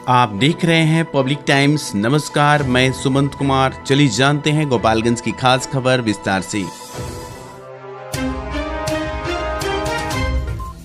आप देख रहे हैं पब्लिक टाइम्स। नमस्कार, मैं सुमंत कुमार। चलिए जानते हैं गोपालगंज की खास खबर विस्तार से।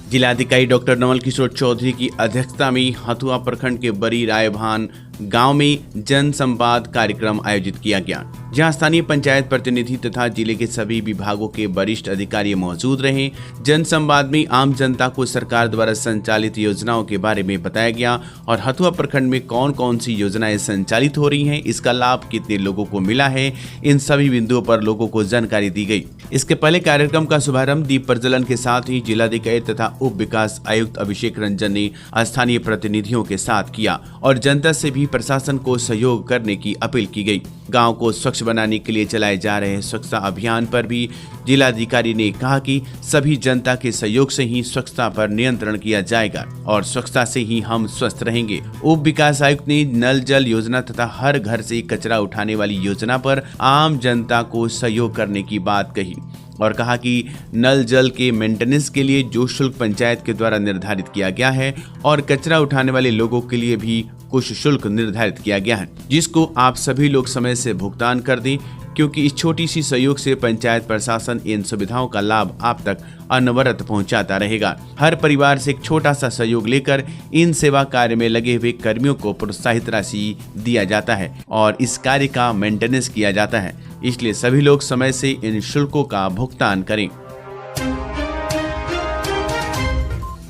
जिलाधिकारी डॉक्टर नवल किशोर चौधरी की अध्यक्षता में हथुआ प्रखंड के बड़ी रायभान गांव में जन संवाद कार्यक्रम आयोजित किया गया, जहां स्थानीय पंचायत प्रतिनिधि तथा जिले के सभी विभागों के वरिष्ठ अधिकारी मौजूद रहे। जन संवाद में आम जनता को सरकार द्वारा संचालित योजनाओं के बारे में बताया गया और हथुआ प्रखंड में कौन कौन सी योजनाएं संचालित हो रही हैं, इसका लाभ कितने लोगों को मिला है, इन सभी बिंदुओं पर लोगों को जानकारी दी गई। इसके पहले कार्यक्रम का शुभारंभ दीप प्रज्वलन के साथ ही जिलाधिकारी तथा उप विकास आयुक्त अभिषेक रंजन ने स्थानीय प्रतिनिधियों के साथ किया और जनता से भी प्रशासन को सहयोग करने की अपील की गई। गांव को स्वच्छ बनाने के लिए चलाए जा रहे स्वच्छता अभियान पर भी जिलाधिकारी ने कहा कि सभी जनता के सहयोग से ही स्वच्छता पर नियंत्रण किया जाएगा और स्वच्छता से ही हम स्वस्थ रहेंगे। उप विकास आयुक्त ने नल जल योजना तथा हर घर से कचरा उठाने वाली योजना पर आम जनता को सहयोग करने की बात कही और कहा कि नल जल के मेंटेनेंस के लिए जो शुल्क पंचायत के द्वारा निर्धारित किया गया है और कचरा उठाने वाले लोगों के लिए भी कुछ शुल्क निर्धारित किया गया है, जिसको आप सभी लोग समय से भुगतान कर दें, क्योंकि इस छोटी सी सहयोग से पंचायत प्रशासन इन सुविधाओं का लाभ आप तक अनवरत पहुंचाता रहेगा। हर परिवार से एक छोटा सा सहयोग लेकर इन सेवा कार्य में लगे हुए कर्मियों को प्रोत्साहित राशि दिया जाता है और इस कार्य का मेंटेनेंस किया जाता है, इसलिए सभी लोग समय से इन शुल्कों का भुगतान करें।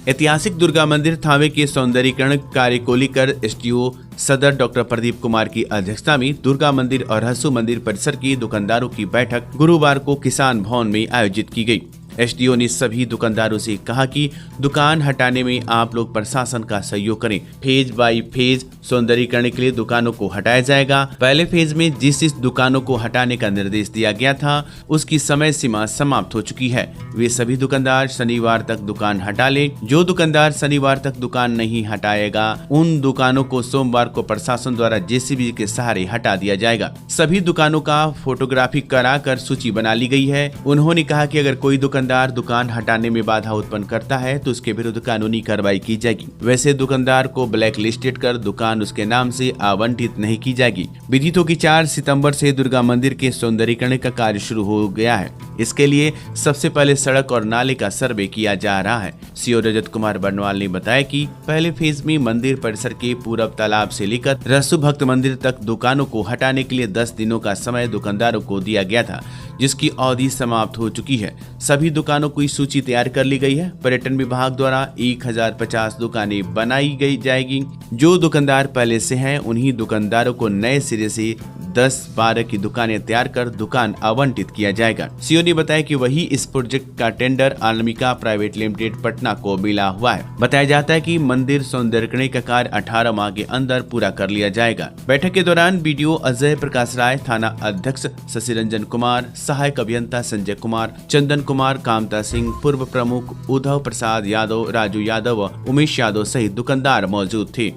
ऐतिहासिक दुर्गा मंदिर थावे के सौंदर्यीकरण कार्य को लेकर एसडीओ सदर डॉक्टर प्रदीप कुमार की अध्यक्षता में दुर्गा मंदिर और हसू मंदिर परिसर के दुकानदारों की बैठक गुरुवार को किसान भवन में आयोजित की गई। एसडीओ ने सभी दुकानदारों से कहा कि दुकान हटाने में आप लोग प्रशासन का सहयोग करें। फेज बाय फेज सौंदर्यीकरण के लिए दुकानों को हटाया जाएगा। पहले फेज में जिस दुकानों को हटाने का निर्देश दिया गया था उसकी समय सीमा समाप्त हो चुकी है। वे सभी दुकानदार शनिवार तक दुकान हटा ले। जो दुकानदार शनिवार तक दुकान नहीं हटाएगा उन दुकानों को सोमवार को प्रशासन द्वारा जेसीबी के सहारे हटा दिया जाएगा। सभी दुकानों का फोटोग्राफी कराकर सूची बना ली गई है। उन्होंने कहा कि अगर कोई दुकान हटाने में बाधा उत्पन्न करता है तो उसके विरुद्ध कानूनी कार्रवाई की जाएगी। वैसे दुकानदार को ब्लैक लिस्टेड कर दुकान उसके नाम से आवंटित नहीं की जाएगी। विदित हो कि 4 सितंबर से दुर्गा मंदिर के सौंदर्यीकरण का कार्य शुरू हो गया है। इसके लिए सबसे पहले सड़क और नाले का सर्वे किया जा रहा है। सीओ रजत कुमार बर्नवाल ने बताया कि पहले फेज में मंदिर परिसर के पूरब तालाब से लेकर रसू भक्त मंदिर तक दुकानों को हटाने के लिए 10 दिनों का समय दुकानदारों को दिया गया था, जिसकी अवधि समाप्त हो चुकी है। सभी दुकानों की सूची तैयार कर ली गई है। पर्यटन विभाग द्वारा 1050 दुकानें बनाई गई जाएगी। जो दुकानदार पहले से हैं उन्हीं दुकानदारों को नए सिरे से 10-12 की दुकानें तैयार कर दुकान आवंटित किया जाएगा। सीओ ने बताया कि वही इस प्रोजेक्ट का टेंडर आलमिका प्राइवेट लिमिटेड पटना को मिला हुआ है। बताया जाता है कि मंदिर सौंदर्यीकरण का कार्य 18 माह के अंदर पूरा कर लिया जाएगा। बैठक के दौरान बीडीओ अजय प्रकाश राय, थाना अध्यक्ष शशि रंजन कुमार, सहायक अभियंता संजय कुमार, चंदन कुमार, कामता सिंह, पूर्व प्रमुख उद्धव प्रसाद यादव, राजू यादव व उमेश यादव सहित दुकानदार मौजूद थे।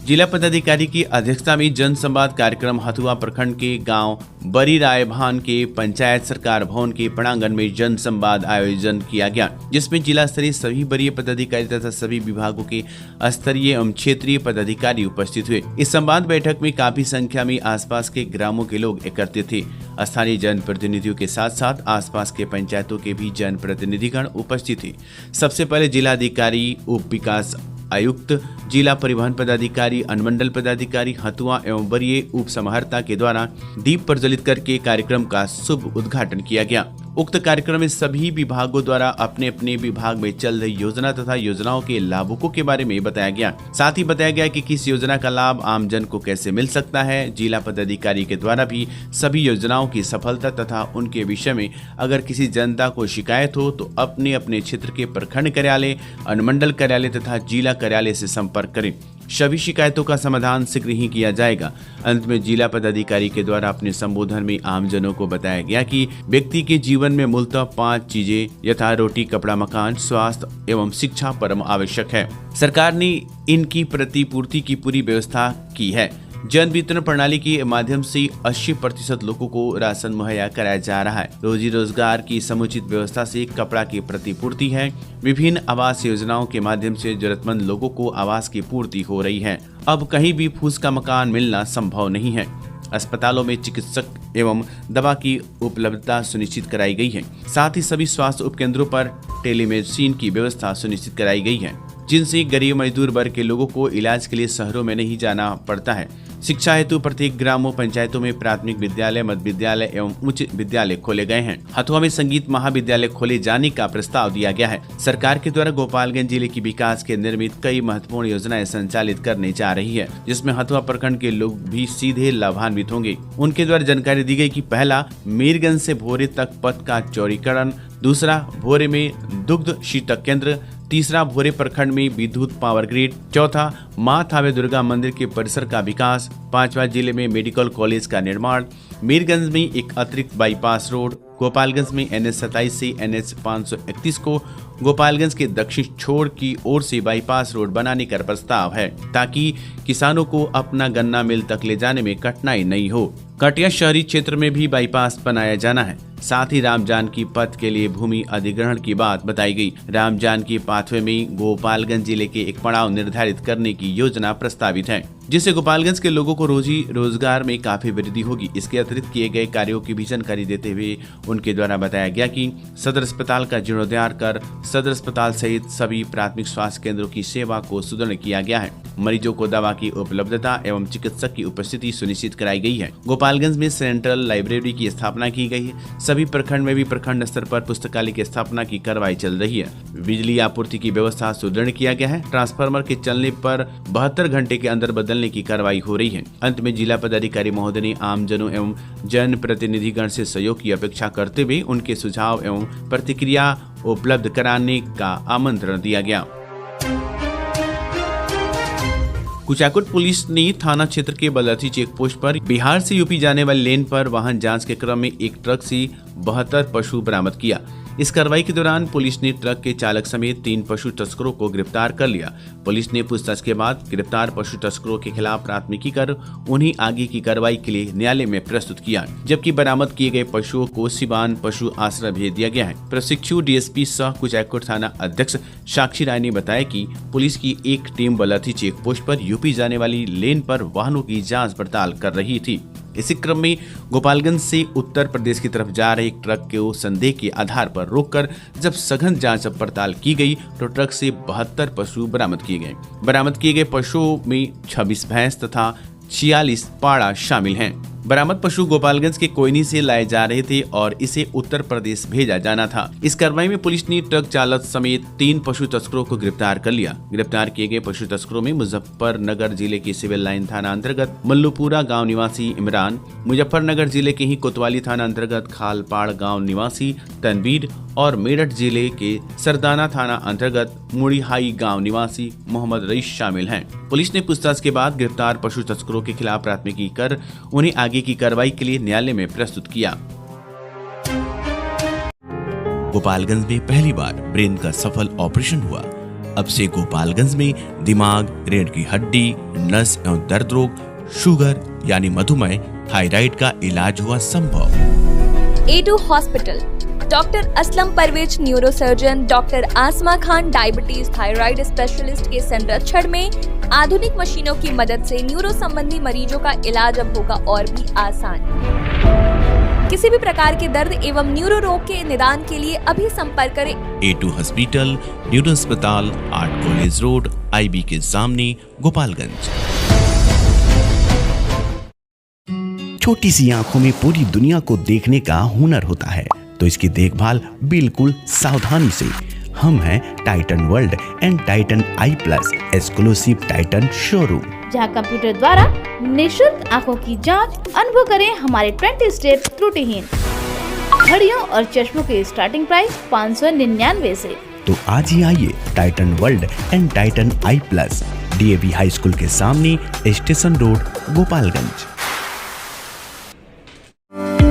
जिला पदाधिकारी की अध्यक्षता में जन संवाद कार्यक्रम हथुआ प्रखंड के गांव बड़ी रायभान के पंचायत सरकार भवन के प्रांगण में जन संवाद आयोजन किया गया, जिसमें जिला स्तरीय सभी वरीय पदाधिकारी तथा सभी विभागों के स्तरीय एवं क्षेत्रीय पदाधिकारी उपस्थित हुए। इस संवाद बैठक में काफी संख्या में आसपास के ग्रामों के लोग एकत्रित थे। स्थानीय जनप्रतिनिधियों के साथ साथ आसपास के पंचायतों के भी जनप्रतिनिधिगण उपस्थित थे। सबसे पहले जिलाधिकारी, उप विकास आयुक्त, जिला परिवहन पदाधिकारी, अनुमंडल पदाधिकारी हथुआ एवं वरीय उप समाहर्ता के द्वारा दीप प्रज्वलित करके कार्यक्रम का शुभ उद्घाटन किया गया। उक्त कार्यक्रम में सभी विभागों द्वारा अपने अपने विभाग में चल रही योजना तथा योजनाओं के लाभुकों के बारे में बताया गया। साथ ही बताया गया कि किस योजना का लाभ आमजन को कैसे मिल सकता है। जिला पदाधिकारी के द्वारा भी सभी योजनाओं की सफलता तथा उनके विषय में अगर किसी जनता को शिकायत हो तो अपने अपने क्षेत्र के प्रखंड कार्यालय, अनुमंडल कार्यालय तथा जिला कार्यालय से संपर्क करें। सभी शिकायतों का समाधान शीघ्र ही किया जाएगा। अंत में जिला पदाधिकारी के द्वारा अपने संबोधन में आमजनों को बताया गया कि व्यक्ति के जीवन में मूलतः 5 चीजें यथा रोटी, कपड़ा, मकान, स्वास्थ्य एवं शिक्षा परम आवश्यक है। सरकार ने इनकी प्रतिपूर्ति की पूरी व्यवस्था की है। जन वितरण प्रणाली के माध्यम से 80% लोगों को राशन मुहैया कराया जा रहा है। रोजी रोजगार की समुचित व्यवस्था से कपड़ा की प्रतिपूर्ति है। विभिन्न आवास योजनाओं के माध्यम से जरूरतमंद लोगों को आवास की पूर्ति हो रही है। अब कहीं भी फूस का मकान मिलना संभव नहीं है। अस्पतालों में चिकित्सक एवं दवा की उपलब्धता सुनिश्चित कराई गई है। साथ ही सभी स्वास्थ्य उपकेंद्रों पर टेलीमेडिसिन की व्यवस्था सुनिश्चित कराई गई है, जिनसे गरीब मजदूर वर्ग के लोगों को इलाज के लिए शहरों में नहीं जाना पड़ता है। शिक्षा हेतु प्रत्येक ग्रामों पंचायतों में प्राथमिक विद्यालय, मध्य विद्यालय एवं उच्च विद्यालय खोले गए हैं। हथुआ में संगीत महाविद्यालय खोले जाने का प्रस्ताव दिया गया है। सरकार के द्वारा गोपालगंज जिले की विकास के निर्मित कई महत्वपूर्ण योजनाएं संचालित करने जा रही है, जिसमें हथुआ प्रखंड के लोग भी सीधे लाभान्वित होंगे। उनके द्वारा जानकारी दी गई कि पहला, मीरगंज से भोरे तक पथ का चौड़ीकरण, दूसरा, भोरे में दुग्ध शीतक केंद्र, तीसरा, भोरे प्रखंड में विद्युत पावर ग्रिड, चौथा, माँ थावे दुर्गा मंदिर के परिसर का विकास, पांचवा, जिले में मेडिकल कॉलेज का निर्माण, मीरगंज में एक अतिरिक्त बाईपास रोड, गोपालगंज में NH 27 से NH 531 को गोपालगंज के दक्षिण छोर की ओर से बाईपास रोड बनाने का प्रस्ताव है, ताकि किसानों को अपना गन्ना मिल तक ले जाने में कठिनाई नहीं हो। कटिया शहरी क्षेत्र में भी बाईपास बनाया जाना है। साथ ही राम जानकी पथ के लिए भूमि अधिग्रहण की बात बताई गई। राम जानकी पाथवे में गोपालगंज जिले के एक पड़ाव निर्धारित करने की योजना प्रस्तावित है, जिससे गोपालगंज के लोगों को रोजी रोजगार में काफी वृद्धि होगी। इसके अतिरिक्त किए गए कार्यों की भी जानकारी देते हुए उनके द्वारा बताया गया कि सदर अस्पताल का जीर्णोद्धार कर सदर अस्पताल सहित सभी प्राथमिक स्वास्थ्य केंद्रों की सेवा को सुदृढ़ किया गया है। मरीजों को दवा की उपलब्धता एवं चिकित्सक की उपस्थिति सुनिश्चित कराई गई है। गोपालगंज में सेंट्रल लाइब्रेरी की स्थापना की गई है। सभी प्रखंड में भी प्रखंड स्तर पर पुस्तकालय की स्थापना की कार्रवाई चल रही है। बिजली आपूर्ति की व्यवस्था सुदृढ़ किया गया है। ट्रांसफार्मर के चलने पर 72 घंटे के अंदर बदलने की कार्रवाई हो रही है। अंत में जिला पदाधिकारी महोदय ने आमजनों एवं जन प्रतिनिधिगण से सहयोग की अपेक्षा करते हुए उनके सुझाव एवं प्रतिक्रिया उपलब्ध कराने का आमंत्रण दिया गया। कुचाकोट पुलिस ने थाना क्षेत्र के बलथी चेक पोस्ट पर बिहार से यूपी जाने वाली लेन पर वाहन जांच के क्रम में एक ट्रक से 72 पशु बरामद किया। इस कार्रवाई के दौरान पुलिस ने ट्रक के चालक समेत 3 पशु तस्करों को गिरफ्तार कर लिया। पुलिस ने पूछताछ के बाद गिरफ्तार पशु तस्करों के खिलाफ प्राथमिकी कर उन्हें आगे की कार्रवाई के लिए न्यायालय में प्रस्तुत किया, जबकि बरामद किए गए पशुओं को सिवान पशु आश्रय भेज दिया गया है। प्रशिक्षु DSP सह कुचाकोट थाना अध्यक्ष साक्षी राय ने बताया कि पुलिस की एक टीम बलथी चेक पोस्ट पर यूपी जाने वाली लेन पर वाहनों की जाँच पड़ताल कर रही थी। इसी क्रम में गोपालगंज से उत्तर प्रदेश की तरफ जा रहे एक ट्रक को संदेह के आधार पर रोककर जब सघन जांच पड़ताल की गई तो ट्रक से 72 पशु बरामद किए गए। बरामद किए गए पशुओं में 26 भैंस तथा 46 पाड़ा शामिल हैं। बरामद पशु गोपालगंज के कोयनी से लाए जा रहे थे और इसे उत्तर प्रदेश भेजा जाना था। इस कार्रवाई में पुलिस ने ट्रक चालक समेत 3 पशु तस्करों को गिरफ्तार कर लिया। गिरफ्तार किए गए पशु तस्करों में मुजफ्फरनगर जिले के सिविल लाइन थाना अंतर्गत मल्लूपुरा गांव निवासी इमरान, मुजफ्फरनगर जिले के ही कोतवाली थाना अंतर्गत खालपाड़ गांव निवासी तनवीर और मेरठ जिले के सरदाना थाना अंतर्गत मुड़ीहाई गांव निवासी मोहम्मद रईस शामिल हैं। पुलिस ने पूछताछ के बाद गिरफ्तार पशु तस्करों के खिलाफ प्राथमिकी कर उन्हें आगे की कार्रवाई के लिए न्यायालय में प्रस्तुत किया। गोपालगंज में पहली बार ब्रेन का सफल ऑपरेशन हुआ। अब से गोपालगंज में दिमाग, रीढ़ की हड्डी, नस एवं दर्द रोग, शुगर यानी मधुमेह, थायराइड का इलाज हुआ संभव। A2 hospital, doctor Aslam Parvez neurosurgeon, doctor Asma Khan diabetes thyroid specialist के संरक्षण में आधुनिक मशीनों की मदद से न्यूरो संबंधी मरीजों का इलाज अब होगा और भी आसान। किसी भी प्रकार के दर्द एवं न्यूरो रोग के निदान के लिए अभी संपर्क करें। A2 हॉस्पिटल, न्यूरो अस्पताल, आर्ट कॉलेज रोड, IB के सामने, गोपालगंज। छोटी सी आंखों में पूरी दुनिया को देखने का हुनर होता है, तो इसकी देखभाल बिल्कुल सावधानी से। हम हैं Titan world and Titan I plus exclusive Titan showroom, जहां कंप्यूटर द्वारा निशुल्क आंखों की जांच अनुभव करें हमारे 20 स्टेप त्रुटिहीन। घड़ियों और चश्मों के स्टार्टिंग प्राइस 599 से। तो आज ही आइए Titan world and Titan I plus, DAV high school के सामने, स्टेशन रोड, गोपालगंज।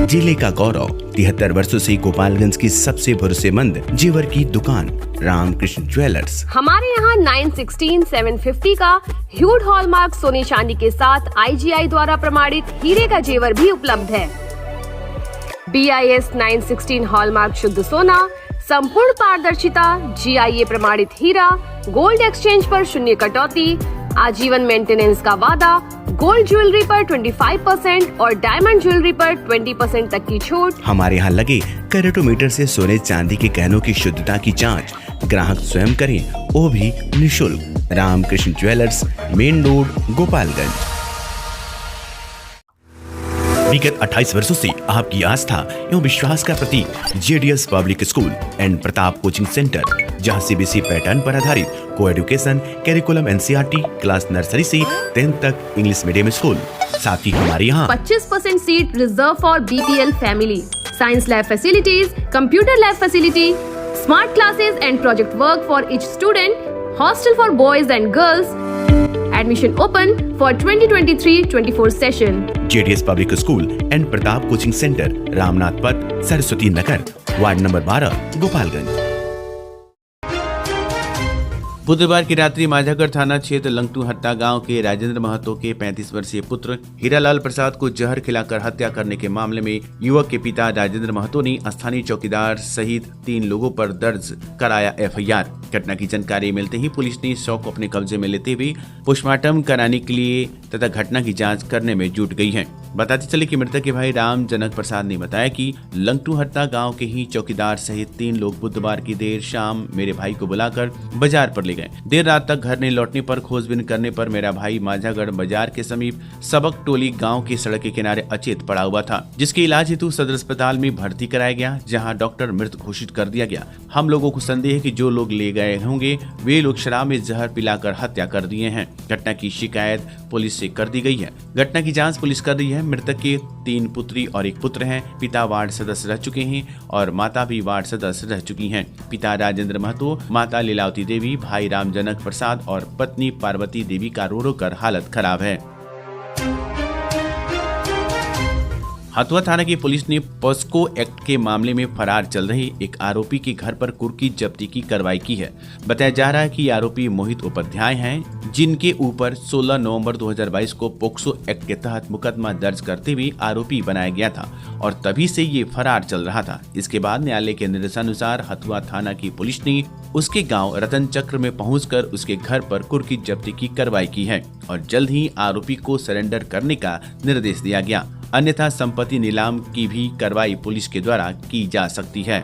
जिले का गौरव 73 वर्षों से गोपालगंज की सबसे भरोसेमंद जेवर की दुकान रामकृष्ण ज्वेलर्स। हमारे यहाँ 916, 750 का ह्यूड हॉलमार्क सोने चांदी के साथ IGI द्वारा प्रमाणित हीरे का जेवर भी उपलब्ध है। BIS 916 हॉलमार्क शुद्ध सोना, संपूर्ण पारदर्शिता, GIA प्रमाणित हीरा, गोल्ड एक्सचेंज पर शून्य कटौती, आजीवन मेंटेनेंस का वादा, गोल्ड ज्वेलरी पर 25% और डायमंड ज्वेलरी पर 20% तक की छूट। हमारे यहाँ लगे कैरेटोमीटर से सोने चांदी के गहनों की शुद्धता की जांच ग्राहक स्वयं करें, वो भी निःशुल्क। Ramkrishna jewellers, main road, Gopalganj. विगत 28 वर्षों से आपकी आस्था एवं विश्वास का प्रतीक JDS public school and Pratap coaching centre, जहां CBSE पैटर्न पर आधारित coeducation curriculum NCERT class nursery से 10th तक इंग्लिश मीडियम स्कूल। साथ ही हमारे यहाँ 25% seat reserve for BPL family, science lab facilities, computer lab facility, smart classes and project work for each student, hostel for boys and girls. Admission open for 2023-24 session. JDS public school and Pratap coaching centre, Ramnath पथ, Saraswati Nagar, ward number 12, Gopalganj. बुधवार की रात्रि माझागढ़ थाना क्षेत्र लंगटू हट्टा गांव के राजेंद्र महतो के 35 वर्षीय पुत्र हीरालाल प्रसाद को जहर खिलाकर हत्या करने के मामले में युवक के पिता राजेंद्र महतो ने स्थानीय चौकीदार सहित 3 लोगों पर दर्ज कराया FIR। घटना की जानकारी मिलते ही पुलिस ने शव को अपने कब्जे में लेते हुए पोस्टमार्टम कराने के लिए तथा घटना की जाँच करने में जुट गई है। बताते चले कि मृतक के भाई राम जनक प्रसाद ने बताया कि लंगटू हट्टा गाँव के ही चौकीदार सहित 3 लोग बुधवार की देर शाम मेरे भाई को बुलाकर बाजार पर ले गए। देर रात तक घर नहीं लौटने पर खोजबीन करने पर मेरा भाई माझागढ़ बाजार के समीप सबक टोली गांव की सड़क के किनारे अचेत पड़ा हुआ था, जिसके इलाज हेतु सदर अस्पताल में भर्ती कराया गया, जहां डॉक्टर मृत घोषित कर दिया गया। हम लोगों को संदेह है कि जो लोग ले गए होंगे वे लोग शराब में जहर पिलाकर हत्या कर दिए हैं। घटना की शिकायत पुलिस से कर दी गई है। घटना की जाँच पुलिस कर रही है। मृतक के 3 पुत्री और 1 पुत्र हैं। पिता वार्ड सदस्य रह चुके हैं और माता भी वार्ड सदस्य रह चुकी हैं। पिता राजेंद्र महतो, माता लीलावती देवी, भाई राम जनक प्रसाद और पत्नी पार्वती देवी का रो कर हालत खराब है। हथुआ थाना की पुलिस ने पॉस्को एक्ट के मामले में फरार चल रहे एक आरोपी के घर पर कुर्की जब्ती की कार्रवाई की है। बताया जा रहा है कि आरोपी मोहित उपाध्याय हैं, जिनके ऊपर 16 नवंबर 2022 को पोक्सो एक्ट के तहत मुकदमा दर्ज करते हुए आरोपी बनाया गया था और तभी से ये फरार चल रहा था। इसके बाद न्यायालय के निर्देशानुसार हथुआ थाना की पुलिस ने उसके गाँव रतन चक्र में पहुँचकर उसके घर पर कुर्की जब्ती की कार्रवाई की है और जल्द ही आरोपी को सरेंडर करने का निर्देश दिया गया, अन्यथा संपत्ति नीलाम की भी कार्रवाई पुलिस के द्वारा की जा सकती है।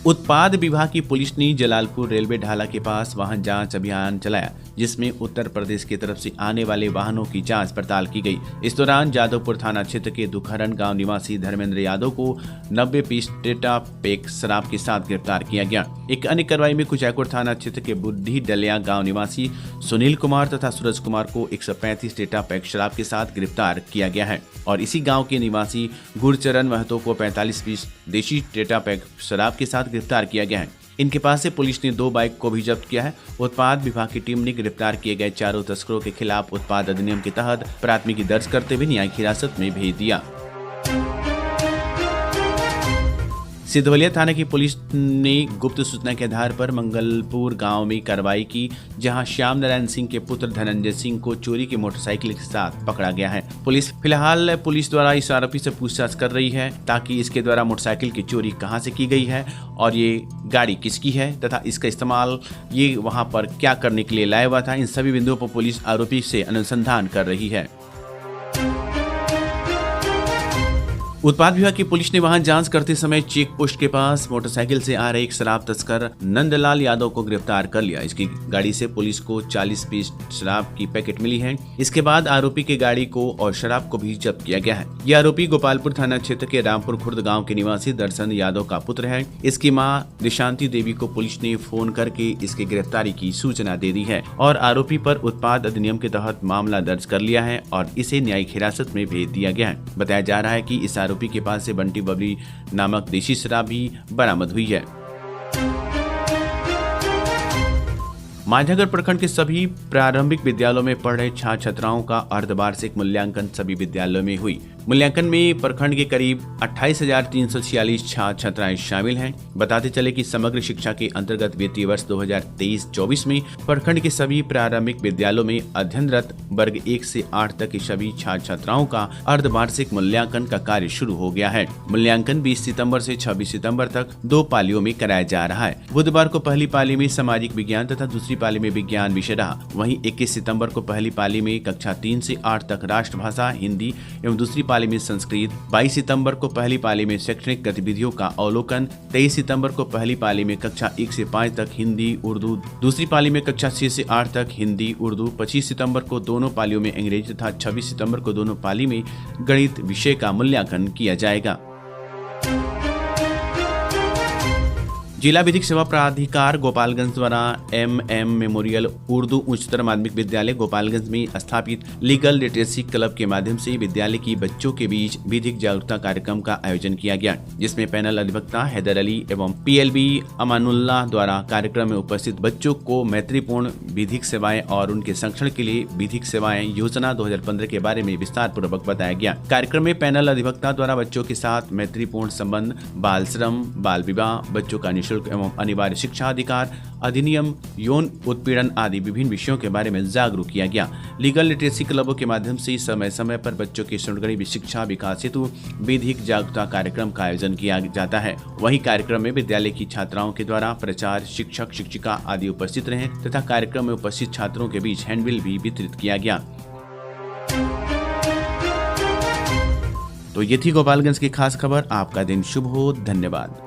उत्पाद विभाग की पुलिस ने जलालपुर रेलवे ढाला के पास वाहन जांच अभियान चलाया, जिसमें उत्तर प्रदेश की तरफ से आने वाले वाहनों की जांच पड़ताल की गई। इस दौरान जादवपुर थाना क्षेत्र के दुखहरन गांव निवासी धर्मेंद्र यादव को 90 पीस टेट्रा पैक शराब के साथ गिरफ्तार किया गया। एक अन्य कार्रवाई में कुचायकोट थाना क्षेत्र के बुद्धि डलिया गाँव निवासी सुनील कुमार तथा सूरज कुमार को 135 टेट्रा पैक शराब के साथ गिरफ्तार किया गया है और इसी गाँव के निवासी गुरचरण महतो को 45 पीस देशी टेट्रा पैक शराब के साथ गिरफ्तार किया गया है। इनके पास से पुलिस ने 2 बाइक को भी जब्त किया है। उत्पाद विभाग की टीम ने गिरफ्तार किए गए 4 तस्करों के खिलाफ उत्पाद अधिनियम के तहत प्राथमिकी दर्ज करते हुए न्यायिक हिरासत में भेज दिया। सिद्धवलिया थाना की पुलिस ने गुप्त सूचना के आधार पर मंगलपुर गांव में कार्रवाई की, जहां श्याम नारायण सिंह के पुत्र धनंजय सिंह को चोरी की मोटरसाइकिल के साथ पकड़ा गया है। फिलहाल पुलिस द्वारा इस आरोपी से पूछताछ कर रही है ताकि इसके द्वारा मोटरसाइकिल की चोरी कहां से की गई है और ये गाड़ी किसकी है तथा इसका इस्तेमाल ये वहां पर क्या करने के लिए लाया हुआ था। इन सभी बिंदुओं पर पुलिस आरोपी से अनुसंधान कर रही है। उत्पाद विभाग की पुलिस ने वाहन जांच करते समय चेक पोस्ट के पास मोटरसाइकिल से आ रहे एक शराब तस्कर नंदलाल यादव को गिरफ्तार कर लिया। इसकी गाड़ी से पुलिस को 40 पीस शराब की पैकेट मिली है। इसके बाद आरोपी की गाड़ी को और शराब को भी जब्त किया गया है। यह आरोपी गोपालपुर थाना क्षेत्र के रामपुर खुर्द गाँव के निवासी दर्शन यादव का पुत्र है। इसकी मां निशांति देवी को पुलिस ने फोन करके इसकी गिरफ्तारी की सूचना दे दी है और आरोपी पर उत्पाद अधिनियम के तहत मामला दर्ज कर लिया है और इसे न्यायिक हिरासत में भेज दिया गया है। बताया जा रहा है कि इस आरोपी के पास से बंटी बबली नामक देशी शराब भी बरामद हुई है। माझागढ़ प्रखंड के सभी प्रारंभिक विद्यालयों में पढ़ रहे छात्र छात्राओं का अर्धवार्षिक मूल्यांकन सभी विद्यालयों में हुई। मूल्यांकन में प्रखंड के करीब 28,346 छात्र छात्राएं शामिल हैं। बताते चले कि समग्र शिक्षा के अंतर्गत वित्तीय वर्ष 2023-24 में प्रखंड के सभी प्रारंभिक विद्यालयों में अध्ययनरत वर्ग 1 से 8 तक की सभी छात्र छात्राओं का अर्धवार्षिक मूल्यांकन का कार्य शुरू हो गया है। मूल्यांकन 20 सितंबर से 26 सितंबर तक 2 पालियों में कराया जा रहा है। बुधवार को पहली पाली में सामाजिक विज्ञान तथा दूसरी पाली में विज्ञान विषय रहा। वहीं 21 सितंबर को पहली पाली में कक्षा 3 से 8 तक राष्ट्रभाषा, हिंदी एवं दूसरी पाली में संस्कृत। 22 सितंबर को पहली पाली में शैक्षणिक गतिविधियों का अवलोकन। 23 सितंबर को पहली पाली में कक्षा 1 से 5 तक हिंदी उर्दू, दूसरी पाली में कक्षा 6 से 8 तक हिंदी उर्दू। 25 सितंबर को दोनों पालियों में अंग्रेजी तथा 26 सितंबर को दोनों पाली में गणित विषय का मूल्यांकन किया जाएगा। जिला विधिक सेवा प्राधिकार गोपालगंज द्वारा MM मेमोरियल उर्दू उच्चतर माध्यमिक विद्यालय गोपालगंज में स्थापित लीगल लिटरेसी क्लब के माध्यम से विद्यालय की बच्चों के बीच विधिक जागरूकता कार्यक्रम का आयोजन किया गया, जिसमें पैनल अधिवक्ता हैदर अली एवं PLB अमानुल्लाह द्वारा कार्यक्रम में उपस्थित बच्चों को मैत्रीपूर्ण विधिक सेवाएं और उनके संरक्षण के लिए विधिक सेवाएं योजना 2015 के बारे में विस्तार पूर्वक बताया गया। कार्यक्रम में पैनल अधिवक्ता द्वारा बच्चों के साथ मैत्रीपूर्ण संबंध, बाल श्रम, बाल विवाह, बच्चों का निःशुल्क एवं अनिवार्य शिक्षा अधिकार अधिनियम, यौन उत्पीड़न आदि विभिन्न विषयों के बारे में जागरूक किया गया। लीगल लिटरेसी क्लबों के माध्यम से समय समय पर बच्चों की सुदृढ़ शिक्षा विकास हेतु विधिक जागरूकता कार्यक्रम का आयोजन किया जाता है। वहीं कार्यक्रम में विद्यालय की छात्राओं के द्वारा प्रचार, शिक्षक शिक्षिका आदि उपस्थित रहे तथा कार्यक्रम में उपस्थित छात्रों के बीच हैंडबिल भी वितरित किया गया। तो ये थी गोपालगंज की खास खबर। आपका दिन शुभ हो। धन्यवाद।